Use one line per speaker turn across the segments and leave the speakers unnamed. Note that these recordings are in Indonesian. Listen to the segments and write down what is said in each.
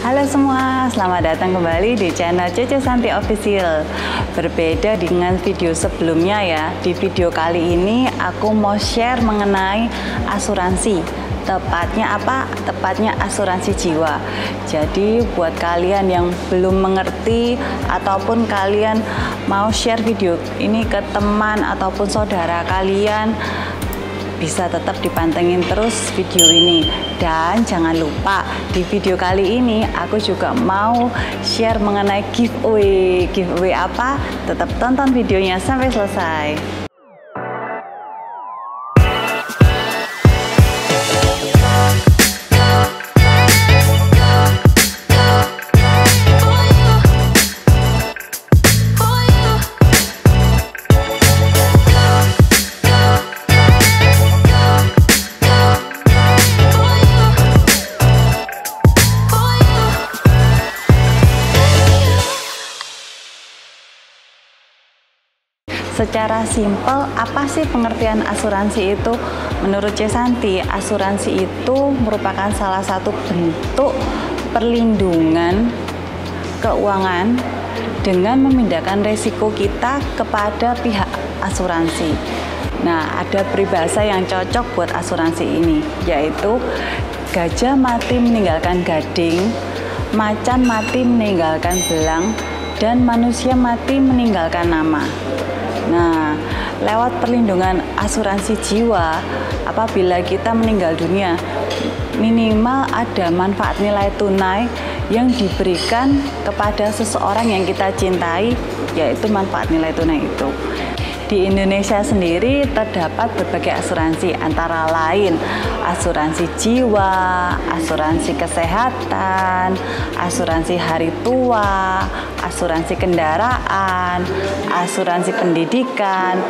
Halo semua, selamat datang kembali di channel Cece Santi Official. Berbeda dengan video sebelumnya ya, di video kali ini aku mau share mengenai asuransi. Tepatnya apa? Tepatnya asuransi jiwa. Jadi buat kalian yang belum mengerti ataupun kalian mau share video ini ke teman ataupun saudara kalian, bisa tetap dipantengin terus video ini. Dan jangan lupa di video kali ini aku juga mau share mengenai giveaway. Giveaway apa? Tetap tonton videonya sampai selesai. Secara simpel, apa sih pengertian asuransi itu? Menurut C. Santi, asuransi itu merupakan salah satu bentuk perlindungan keuangan dengan memindahkan resiko kita kepada pihak asuransi. Nah, ada peribahasa yang cocok buat asuransi ini, yaitu gajah mati meninggalkan gading, macan mati meninggalkan belang, dan manusia mati meninggalkan nama. Nah, lewat perlindungan asuransi jiwa, apabila kita meninggal dunia, minimal ada manfaat nilai tunai yang diberikan kepada seseorang yang kita cintai, yaitu manfaat nilai tunai itu. Di Indonesia sendiri terdapat berbagai asuransi, antara lain asuransi jiwa, asuransi kesehatan, asuransi hari tua, asuransi kendaraan, asuransi pendidikan,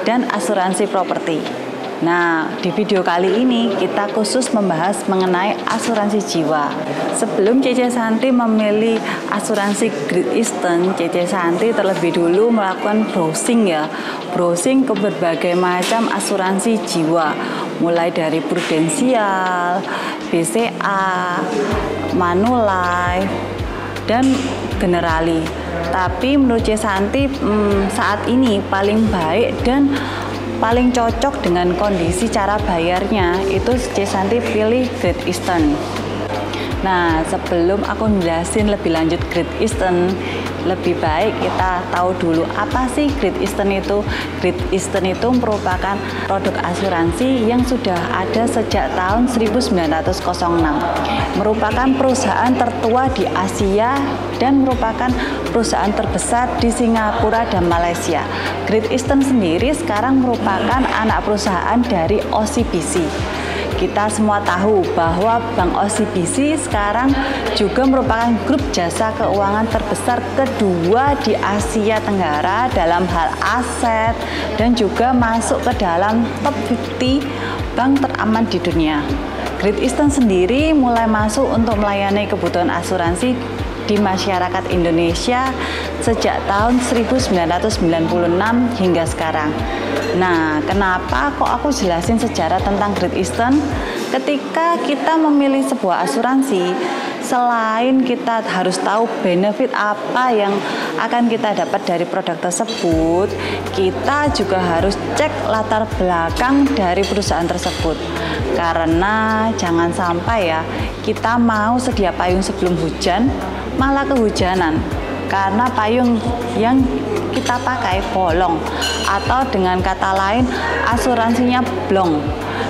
dan asuransi properti. Nah, di video kali ini kita khusus membahas mengenai asuransi jiwa. Sebelum Cece Santi memilih asuransi Great Eastern, Cece Santi terlebih dulu melakukan browsing ke berbagai macam asuransi jiwa, mulai dari Prudensial, BCA, Manulife, dan Generali. Tapi menurut C. Santi saat ini paling baik dan paling cocok dengan kondisi cara bayarnya itu C. Santi pilih Great Eastern. Nah, sebelum aku menjelasin lebih lanjut Great Eastern, lebih baik kita tahu dulu apa sih Great Eastern itu. Great Eastern itu merupakan produk asuransi yang sudah ada sejak tahun 1906. Merupakan perusahaan tertua di Asia dan merupakan perusahaan terbesar di Singapura dan Malaysia. Great Eastern sendiri sekarang merupakan anak perusahaan dari OCBC. Kita semua tahu bahwa Bank OCBC sekarang juga merupakan grup jasa keuangan terbesar kedua di Asia Tenggara dalam hal aset dan juga masuk ke dalam top 50 bank teraman di dunia. Great Eastern sendiri mulai masuk untuk melayani kebutuhan asuransi di masyarakat Indonesia sejak tahun 1996 hingga sekarang. Nah, kenapa kok aku jelasin sejarah tentang Great Eastern? Ketika kita memilih sebuah asuransi, selain kita harus tahu benefit apa yang akan kita dapat dari produk tersebut, kita juga harus cek latar belakang dari perusahaan tersebut. Karena jangan sampai ya, kita mau sedia payung sebelum hujan, malah kehujanan. Karena payung yang kita pakai bolong, atau dengan kata lain asuransinya blong,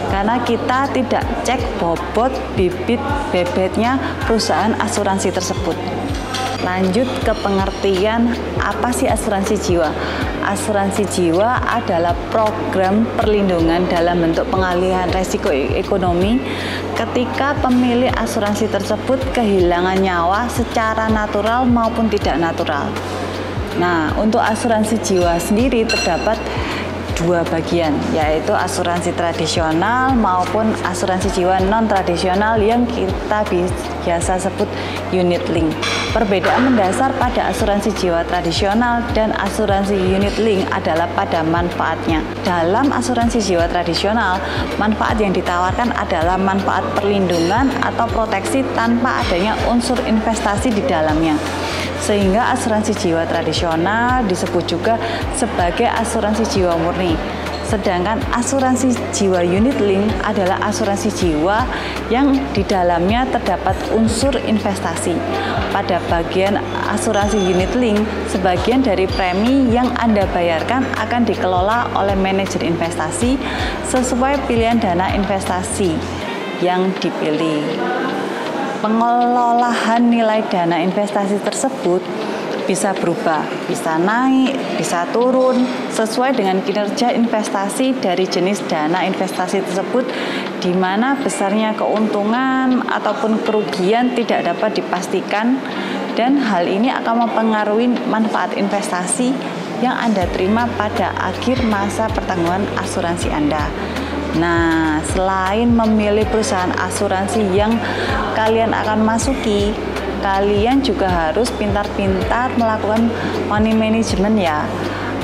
karena kita tidak cek bobot bibit bebetnya perusahaan asuransi tersebut. Lanjut ke pengertian apa sih asuransi jiwa. Asuransi jiwa adalah program perlindungan dalam bentuk pengalihan resiko ekonomi ketika pemilik asuransi tersebut kehilangan nyawa secara natural maupun tidak natural. Nah, untuk asuransi jiwa sendiri terdapat dua bagian, yaitu asuransi tradisional maupun asuransi jiwa non tradisional yang kita biasa sebut unit link. Perbedaan mendasar pada asuransi jiwa tradisional dan asuransi unit link adalah pada manfaatnya. Dalam asuransi jiwa tradisional, manfaat yang ditawarkan adalah manfaat perlindungan atau proteksi tanpa adanya unsur investasi di dalamnya. Sehingga asuransi jiwa tradisional disebut juga sebagai asuransi jiwa murni. Sedangkan asuransi jiwa unit link adalah asuransi jiwa yang di dalamnya terdapat unsur investasi. Pada bagian asuransi unit link, sebagian dari premi yang Anda bayarkan akan dikelola oleh manajer investasi sesuai pilihan dana investasi yang dipilih. Pengelolaan nilai dana investasi tersebut bisa berubah, bisa naik, bisa turun, sesuai dengan kinerja investasi dari jenis dana investasi tersebut, di mana besarnya keuntungan ataupun kerugian tidak dapat dipastikan, dan hal ini akan mempengaruhi manfaat investasi yang Anda terima pada akhir masa pertanggungan asuransi Anda. Nah, selain memilih perusahaan asuransi yang kalian akan masuki, kalian juga harus pintar-pintar melakukan money management ya.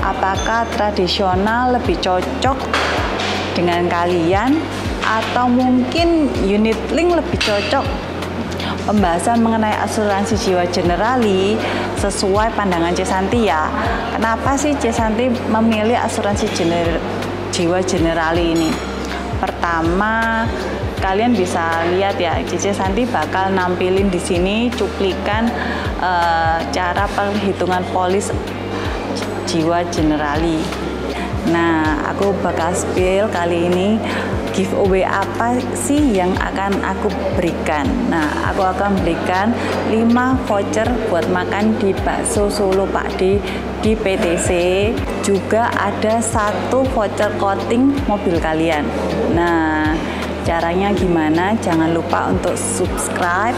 Apakah tradisional lebih cocok dengan kalian atau mungkin unit link lebih cocok? Pembahasan mengenai asuransi jiwa generali sesuai pandangan Cesanti ya. Kenapa sih Cesanti memilih asuransi jiwa generali ini? Pertama, kalian bisa lihat ya, Cici Santi bakal nampilin di sini cuplikan cara perhitungan polis jiwa generali. Nah, aku bakal spill kali ini giveaway apa sih yang akan aku berikan. Nah, aku akan berikan 5 voucher buat makan di Bakso Solo Pak D di PTC. Juga ada 1 voucher coating mobil kalian. Nah, caranya gimana? Jangan lupa untuk subscribe,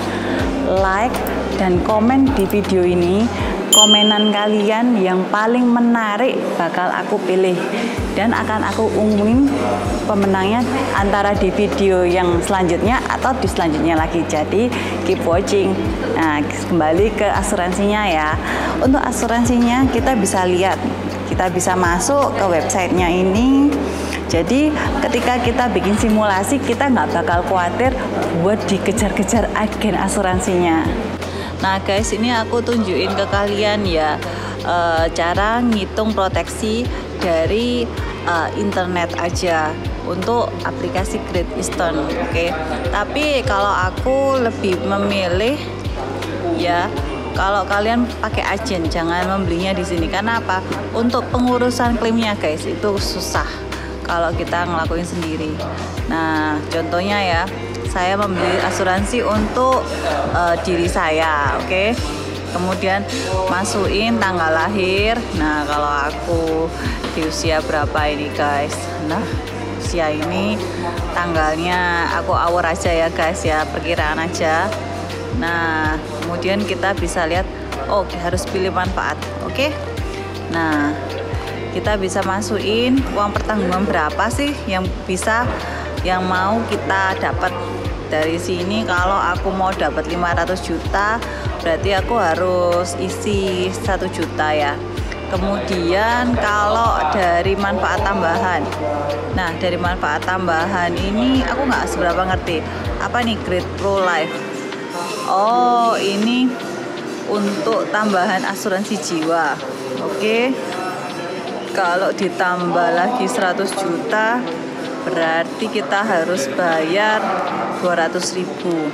like, dan komen di video ini. Komenan kalian yang paling menarik bakal aku pilih dan akan aku umumin pemenangnya antara di video yang selanjutnya atau di selanjutnya lagi. Jadi keep watching. Nah, kembali ke asuransinya ya. Untuk asuransinya kita bisa lihat, kita bisa masuk ke websitenya ini. Jadi ketika kita bikin simulasi, kita nggak bakal khawatir buat dikejar-kejar agen asuransinya. Nah guys, ini aku tunjukin ke kalian ya cara ngitung proteksi dari internet aja untuk aplikasi Great Eastern, oke. Tapi kalau aku lebih memilih ya, kalau kalian pakai agen jangan membelinya di sini. Karena apa? Untuk pengurusan klaimnya guys itu susah kalau kita ngelakuin sendiri. Nah, contohnya ya, saya membeli asuransi untuk diri saya, oke. Kemudian masukin tanggal lahir. Nah, kalau aku di usia berapa ini guys? Nah, usia ini tanggalnya aku awur aja ya guys ya, perkiraan aja. Nah, kemudian kita bisa lihat, oh harus pilih manfaat, oke. Nah, kita bisa masukin uang pertanggungan berapa sih yang mau kita dapat dari sini. Kalau aku mau dapat 500 juta, berarti aku harus isi 1 juta ya. Kemudian kalau dari manfaat tambahan, nah dari manfaat tambahan ini aku nggak seberapa ngerti. Apa nih Great Pro Life? Oh, ini untuk tambahan asuransi jiwa, oke. Kalau ditambah lagi 100 juta, berarti kita harus bayar 200.000.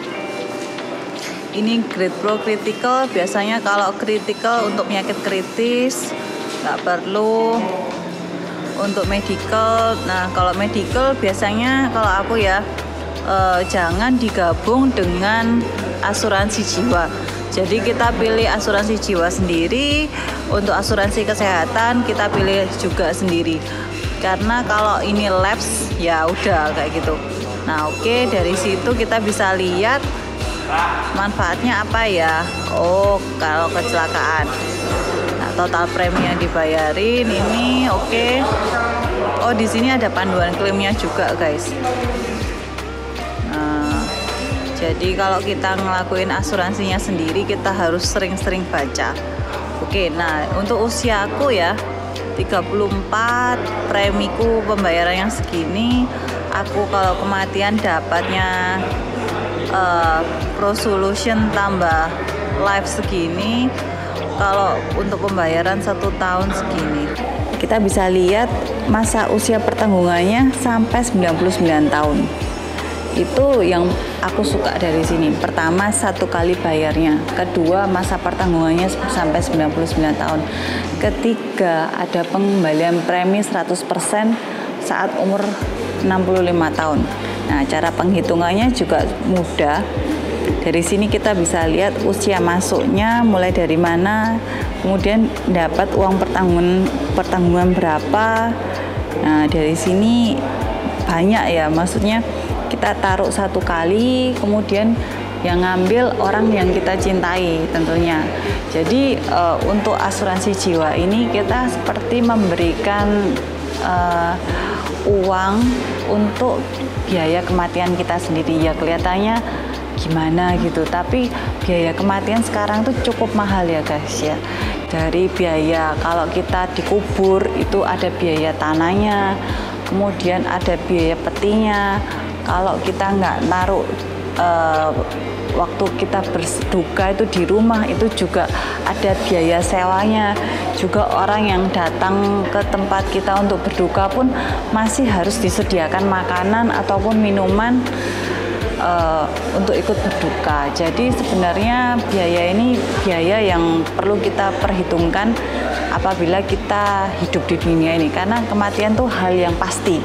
Ini Great Pro Critical. Biasanya kalau critical untuk penyakit kritis nggak perlu. Untuk medical, nah kalau medical biasanya kalau aku ya jangan digabung dengan asuransi jiwa. Jadi kita pilih asuransi jiwa sendiri, untuk asuransi kesehatan kita pilih juga sendiri. Karena kalau ini lapse ya udah kayak gitu. Nah, oke, dari situ kita bisa lihat manfaatnya apa ya. Oh, kalau kecelakaan. Nah, total premi yang dibayarin ini oke. Oh, di sini ada panduan klaimnya juga, guys. Nah, Jadi kalau kita ngelakuin asuransinya sendiri, kita harus sering-sering baca. Oke, nah untuk usia aku ya 34, premiku pembayaran yang segini, aku kalau kematian dapatnya Pro Solution tambah life segini, kalau untuk pembayaran 1 tahun segini. Kita bisa lihat masa usia pertanggungannya sampai 99 tahun. Itu yang aku suka dari sini. Pertama, 1 kali bayarnya. Kedua, masa pertanggungannya sampai 99 tahun. Ketiga, ada pengembalian premi 100% saat umur 65 tahun. Nah, cara penghitungannya juga mudah. Dari sini kita bisa lihat usia masuknya mulai dari mana, kemudian dapat uang pertanggungan berapa. Nah, dari sini banyak ya, maksudnya kita taruh 1 kali, kemudian yang ngambil orang yang kita cintai tentunya. Jadi untuk asuransi jiwa ini kita seperti memberikan uang untuk biaya kematian kita sendiri. Ya kelihatannya gimana gitu, tapi biaya kematian sekarang tuh cukup mahal ya guys ya. Dari biaya kalau kita dikubur itu ada biaya tanahnya, kemudian ada biaya petinya. Kalau kita nggak naruh waktu kita berduka itu di rumah, itu juga ada biaya sewanya. Juga orang yang datang ke tempat kita untuk berduka pun masih harus disediakan makanan ataupun minuman untuk ikut berduka. Jadi sebenarnya biaya ini biaya yang perlu kita perhitungkan apabila kita hidup di dunia ini, karena kematian tuh hal yang pasti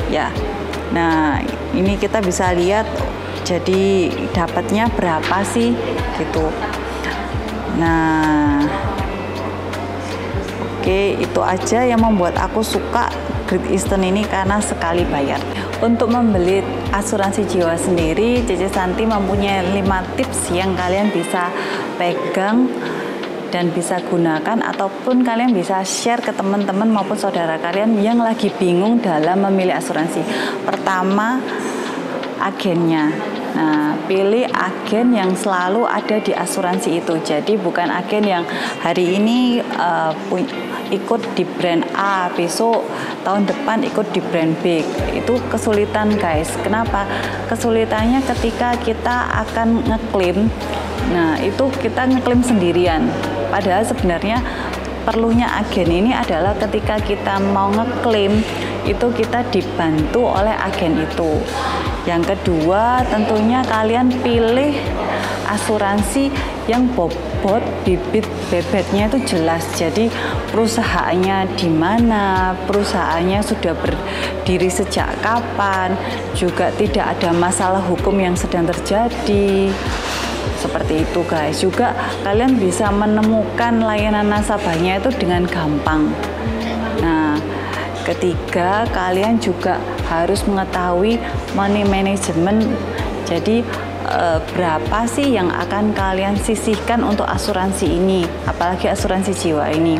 ya. Nah, ini kita bisa lihat jadi dapatnya berapa sih gitu. Nah, oke, itu aja yang membuat aku suka Great Eastern ini, karena sekali bayar. Untuk membeli asuransi jiwa sendiri, Cece Santi mempunyai 5 tips yang kalian bisa pegang dan bisa gunakan, ataupun kalian bisa share ke teman-teman maupun saudara kalian yang lagi bingung dalam memilih asuransi. Pertama, agennya. Nah, pilih agen yang selalu ada di asuransi itu. Jadi bukan agen yang hari ini ikut di brand A, besok tahun depan ikut di brand B. Itu kesulitan guys. Kenapa? Kesulitannya ketika kita akan ngeklaim. Nah, itu kita ngeklaim sendirian. Padahal sebenarnya perlunya agen ini adalah ketika kita mau ngeklaim itu kita dibantu oleh agen itu. Yang kedua, tentunya kalian pilih asuransi yang bobot bibit bebetnya itu jelas. Jadi perusahaannya di mana, perusahaannya sudah berdiri sejak kapan, juga tidak ada masalah hukum yang sedang terjadi. Seperti itu guys. Juga kalian bisa menemukan layanan nasabahnya itu dengan gampang. Nah, ketiga, kalian juga harus mengetahui money management. Jadi berapa sih yang akan kalian sisihkan untuk asuransi ini, apalagi asuransi jiwa ini.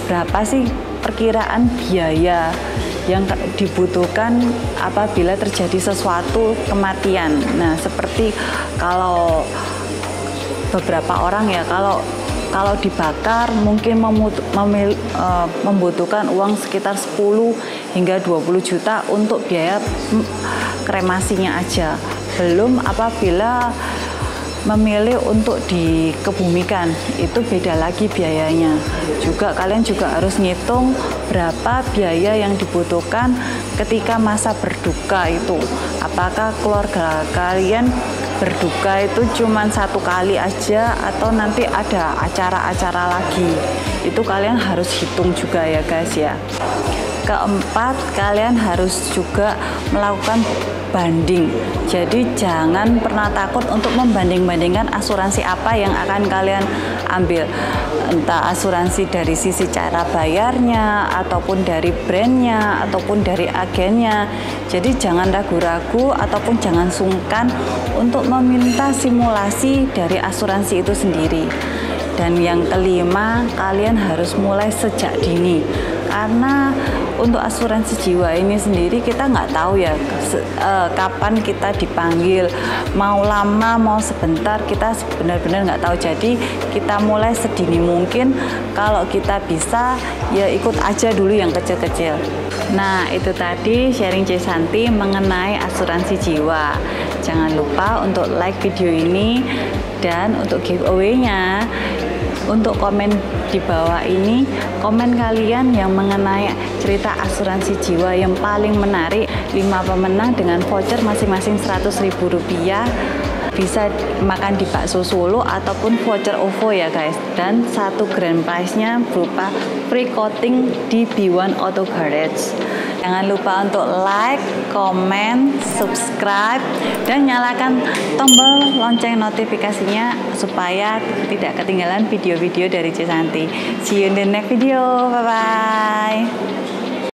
Berapa sih perkiraan biaya yang dibutuhkan apabila terjadi sesuatu kematian. Nah, seperti kalau beberapa orang ya, kalau dibakar mungkin membutuhkan uang sekitar 10 hingga 20 juta untuk biaya kremasinya aja. Belum apabila memilih untuk dikebumikan, itu beda lagi biayanya. Juga kalian juga harus ngitung berapa biaya yang dibutuhkan ketika masa berduka itu. Apakah keluarga kalian berduka itu cuma 1 kali aja atau nanti ada acara-acara lagi. Itu kalian harus hitung juga ya guys ya. Keempat, kalian harus juga melakukan banding. Jadi jangan pernah takut untuk membanding-bandingkan asuransi apa yang akan kalian ambil. Entah asuransi dari sisi cara bayarnya, ataupun dari brandnya, ataupun dari agennya. Jadi jangan ragu-ragu ataupun jangan sungkan untuk meminta simulasi dari asuransi itu sendiri. Dan yang kelima, kalian harus mulai sejak dini. Karena untuk asuransi jiwa ini sendiri kita nggak tahu ya kapan kita dipanggil, mau lama mau sebentar, kita benar-benar nggak tahu. Jadi kita mulai sedini mungkin, kalau kita bisa ya ikut aja dulu yang kecil-kecil. Nah, itu tadi sharing C Santi mengenai asuransi jiwa. Jangan lupa untuk like video ini, dan untuk giveaway-nya, untuk komen di bawah ini, komen kalian yang mengenai cerita asuransi jiwa yang paling menarik. 5 pemenang dengan voucher masing-masing Rp100.000, bisa makan di bakso Solo ataupun voucher OVO ya guys. Dan satu grand prize-nya berupa free coating di B1 Auto Garage. Jangan lupa untuk like, komen, subscribe, dan nyalakan tombol lonceng notifikasinya supaya tidak ketinggalan video-video dari C Santi. See you in the next video. Bye-bye.